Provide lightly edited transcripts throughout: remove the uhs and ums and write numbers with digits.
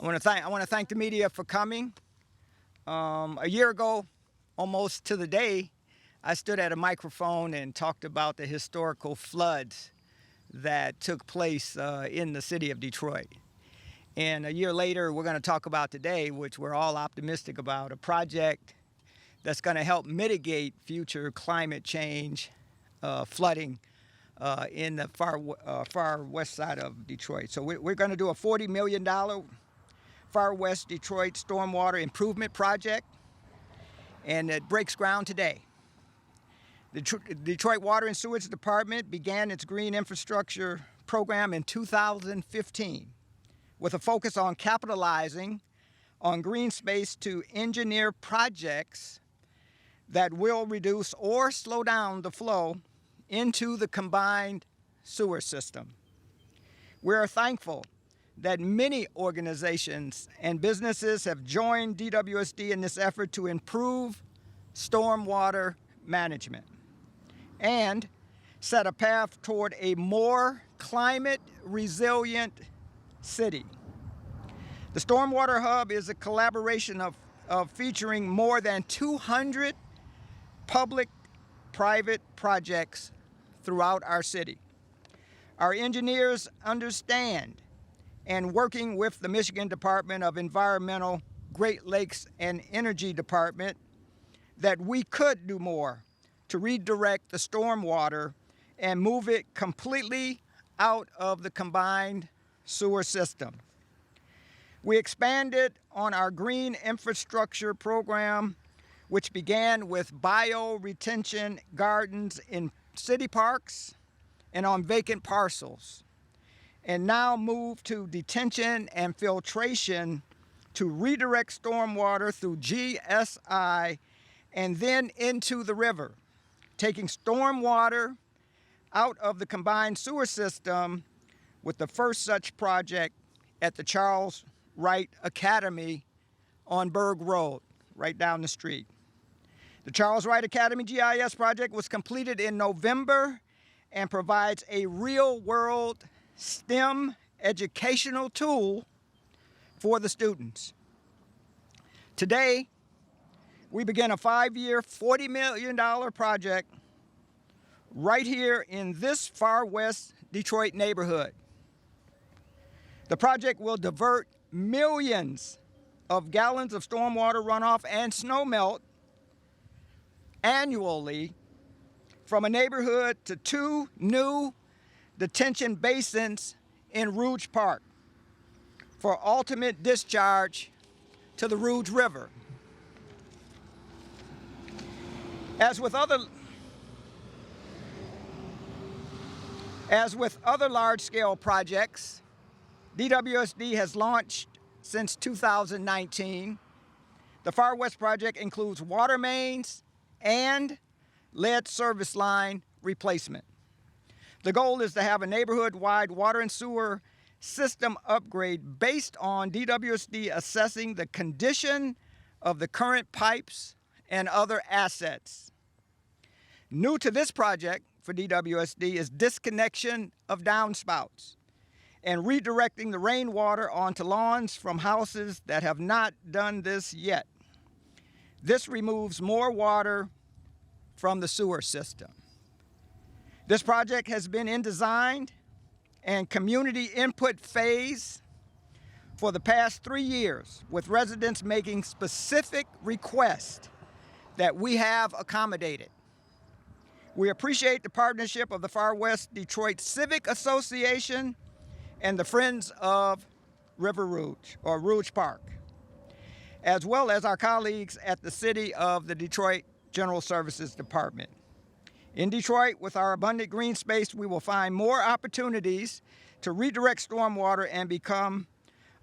I want to thank the media for coming. A year ago, almost to the day, I stood at a microphone and talked about the historical floods that took place in the city of Detroit. And a year later, we're going to talk about today, which we're all optimistic about, a project that's going to help mitigate future climate change, flooding in the far west side of Detroit. So we're going to do a $40 million Far West Detroit stormwater improvement project, and it breaks ground today. The Detroit Water and Sewerage Department began its green infrastructure program in 2015 with a focus on capitalizing on green space to engineer projects that will reduce or slow down the flow into the combined sewer system. We are thankful that many organizations and businesses have joined DWSD in this effort to improve stormwater management and set a path toward a more climate resilient city. The Stormwater Hub is a collaboration of featuring more than 200 public-private projects throughout our city. Our engineers understand, and working with the Michigan Department of Environmental, Great Lakes and Energy Department, that we could do more to redirect the stormwater and move it completely out of the combined sewer system. We expanded on our green infrastructure program, which began with bio-retention gardens in city parks and on vacant parcels, and now move to detention and filtration to redirect stormwater through GSI and then into the river, taking stormwater out of the combined sewer system with the first such project at the Charles Wright Academy on Berg Road, right down the street. The Charles Wright Academy GIS project was completed in November and provides a real-world STEM educational tool for the students. Today, we begin a 5-year, $40 million project right here in this far west Detroit neighborhood. The project will divert millions of gallons of stormwater runoff and snowmelt annually from a neighborhood to 2 new detention basins in Rouge Park for ultimate discharge to the Rouge River. As with other large-scale projects, DWSD has launched since 2019. The Far West project includes water mains and lead service line replacement. The goal is to have a neighborhood-wide water and sewer system upgrade based on DWSD assessing the condition of the current pipes and other assets. New to this project for DWSD is disconnection of downspouts and redirecting the rainwater onto lawns from houses that have not done this yet. This removes more water from the sewer system. This project has been in design and community input phase for the past 3 years, with residents making specific requests that we have accommodated. We appreciate the partnership of the Far West Detroit Civic Association and the Friends of River Rouge, or Rouge Park, as well as our colleagues at the City of the Detroit General Services Department. In Detroit, with our abundant green space, we will find more opportunities to redirect stormwater and become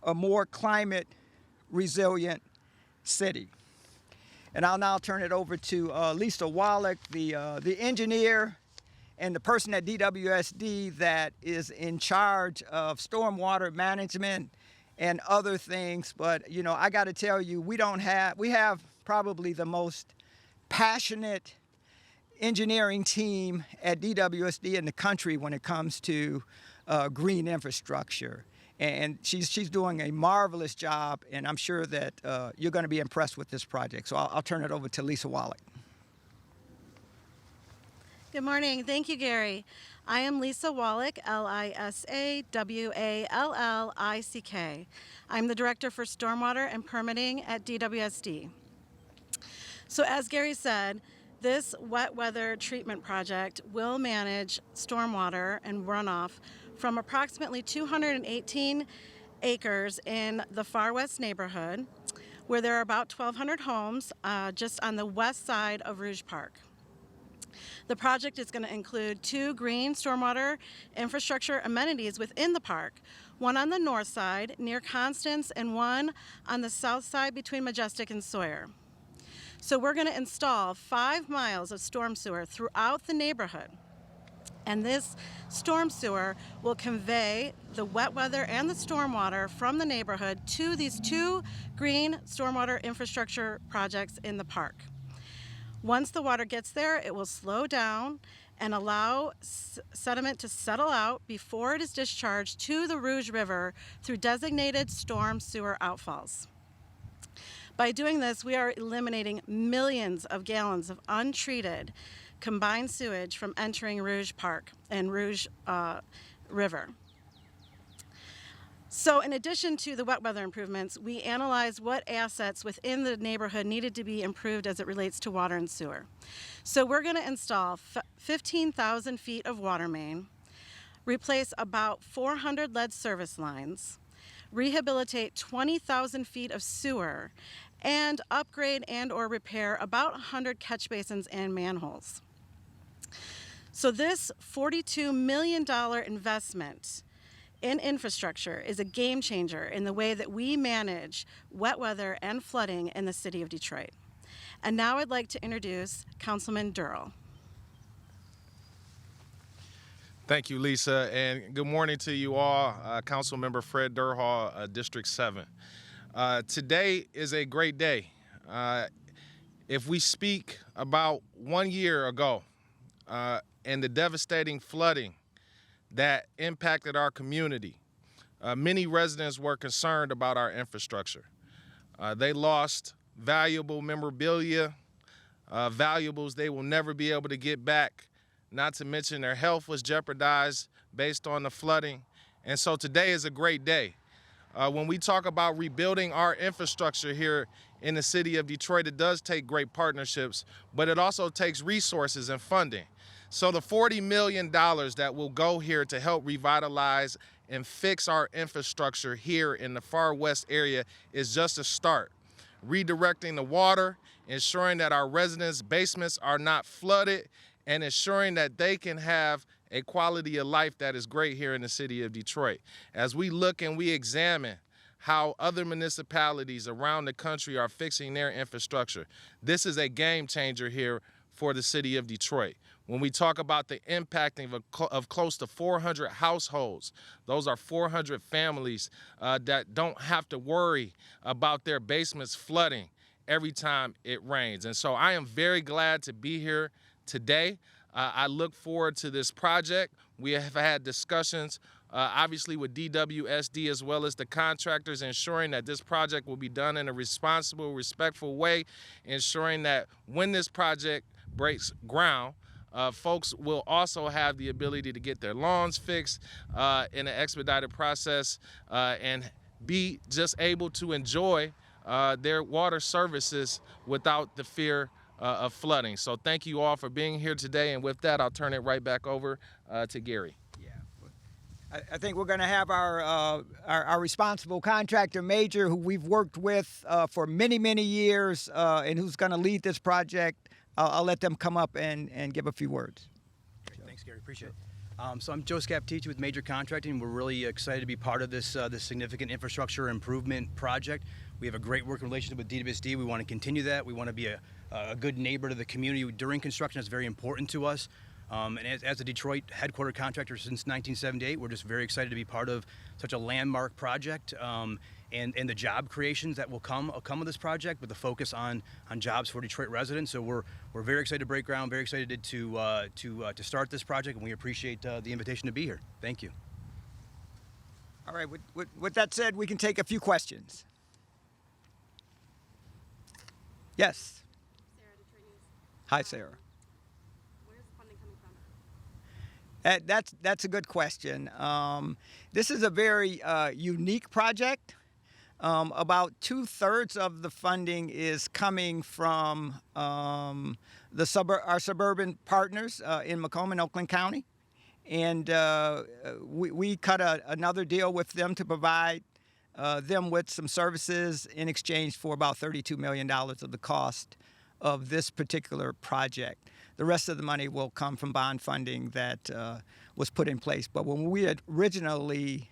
a more climate resilient city. And I'll now turn it over to Lisa Wallach, the engineer and the person at DWSD that is in charge of stormwater management and other things. But, you know, I got to tell you, we have probably the most passionate engineering team at DWSD in the country when it comes to green infrastructure. and she's doing a marvelous job, and I'm sure that you're going to be impressed with this project. So I'll turn it over to Lisa Wallach. Good morning. Thank you, Gary. I am Lisa Wallach, Lisawallick. I'm the Director for Stormwater and Permitting at DWSD. So as Gary said, this wet weather treatment project will manage stormwater and runoff from approximately 218 acres in the Far West neighborhood, where there are about 1,200 homes just on the west side of Rouge Park. The project is going to include 2 green stormwater infrastructure amenities within the park, one on the north side near Constance and one on the south side between Majestic and Sawyer. So we're going to install 5 miles of storm sewer throughout the neighborhood. And this storm sewer will convey the wet weather and the stormwater from the neighborhood to these 2 green stormwater infrastructure projects in the park. Once the water gets there, it will slow down and allow sediment to settle out before it is discharged to the Rouge River through designated storm sewer outfalls. By doing this, we are eliminating millions of gallons of untreated combined sewage from entering Rouge Park and Rouge River. So in addition to the wet weather improvements, we analyzed what assets within the neighborhood needed to be improved as it relates to water and sewer. So we're going to install 15,000 feet of water main, replace about 400 lead service lines, rehabilitate 20,000 feet of sewer, and upgrade and or repair about 100 catch basins and manholes. So this $42 million investment in infrastructure is a game changer in the way that we manage wet weather and flooding in the city of Detroit. And now I'd like to introduce Councilman Durrell. Thank you, Lisa, and good morning to you all. Councilmember Fred Durhall, District 7. Today is a great day. If we speak about 1 year ago and the devastating flooding that impacted our community, many residents were concerned about our infrastructure. They lost valuable memorabilia, valuables they will never be able to get back, not to mention their health was jeopardized based on the flooding. And so today is a great day. When we talk about rebuilding our infrastructure here in the city of Detroit, it does take great partnerships, but it also takes resources and funding. So the $40 million that will go here to help revitalize and fix our infrastructure here in the Far West area is just a start. Redirecting the water, ensuring that our residents' basements are not flooded, and ensuring that they can have a quality of life that is great here in the city of Detroit. As we look and we examine how other municipalities around the country are fixing their infrastructure, this is a game changer here for the city of Detroit. When we talk about the impacting of close to 400 households, those are 400 families that don't have to worry about their basements flooding every time it rains. And so I am very glad to be here today. I look forward to this project. We have had discussions obviously with DWSD as well as the contractors, ensuring that this project will be done in a responsible, respectful way, ensuring that when this project breaks ground, folks will also have the ability to get their lawns fixed in an expedited process and be just able to enjoy their water services without the fear of flooding. So thank you all for being here today, and with that, I'll turn it right back over to Gary. Yeah, I think we're going to have our responsible contractor, Major, who we've worked with for many, many years, and who's going to lead this project. I'll let them come up and give a few words. Great. Thanks, Gary. Appreciate it. So I'm Joe Scaptiti with Major Contracting. We're really excited to be part of this significant infrastructure improvement project. We have a great working relationship with DWSD. We want to continue that. We want to be a good neighbor to the community during construction. That's very important to us. And as a Detroit headquartered contractor since 1978, we're just very excited to be part of such a landmark project and the job creations that will come with this project, with the focus on jobs for Detroit residents. So we're very excited to break ground, very excited to start this project, and we appreciate the invitation to be here. Thank you. All right, with that said, we can take a few questions. Yes. Sarah Detrides. Hi, Sarah. Where's the funding coming from? That's a good question. This is a very unique project. About 2/3 of the funding is coming from our suburban partners in Macomb and Oakland County. And we cut another deal with them to provide them with some services in exchange for about $32 million of the cost of this particular project. The rest of the money will come from bond funding that was put in place. But when we had originally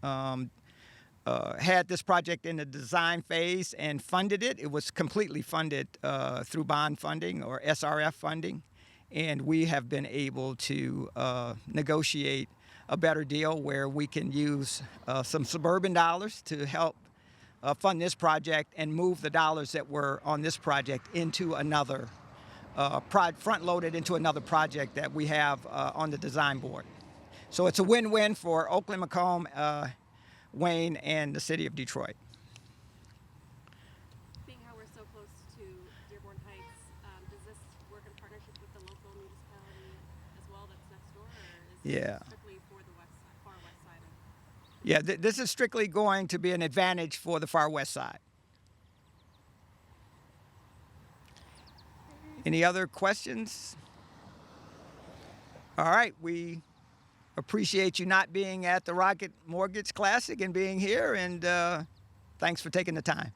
had this project in the design phase and funded it, it was completely funded through bond funding or SRF funding. And we have been able to negotiate a better deal where we can use some suburban dollars to help fund this project and move the dollars that were on this project into another, front-loaded into another project that we have on the design board. So it's a win-win for Oakland, Macomb, Wayne, and the city of Detroit. Being how we're so close to Dearborn Heights, does this work in partnership with the local municipality as well that's next door, or is Yeah. it strictly for the far west side? Yeah, this is strictly going to be an advantage for the far west side. Any other questions? All right, we appreciate you not being at the Rocket Mortgage Classic and being here, and thanks for taking the time.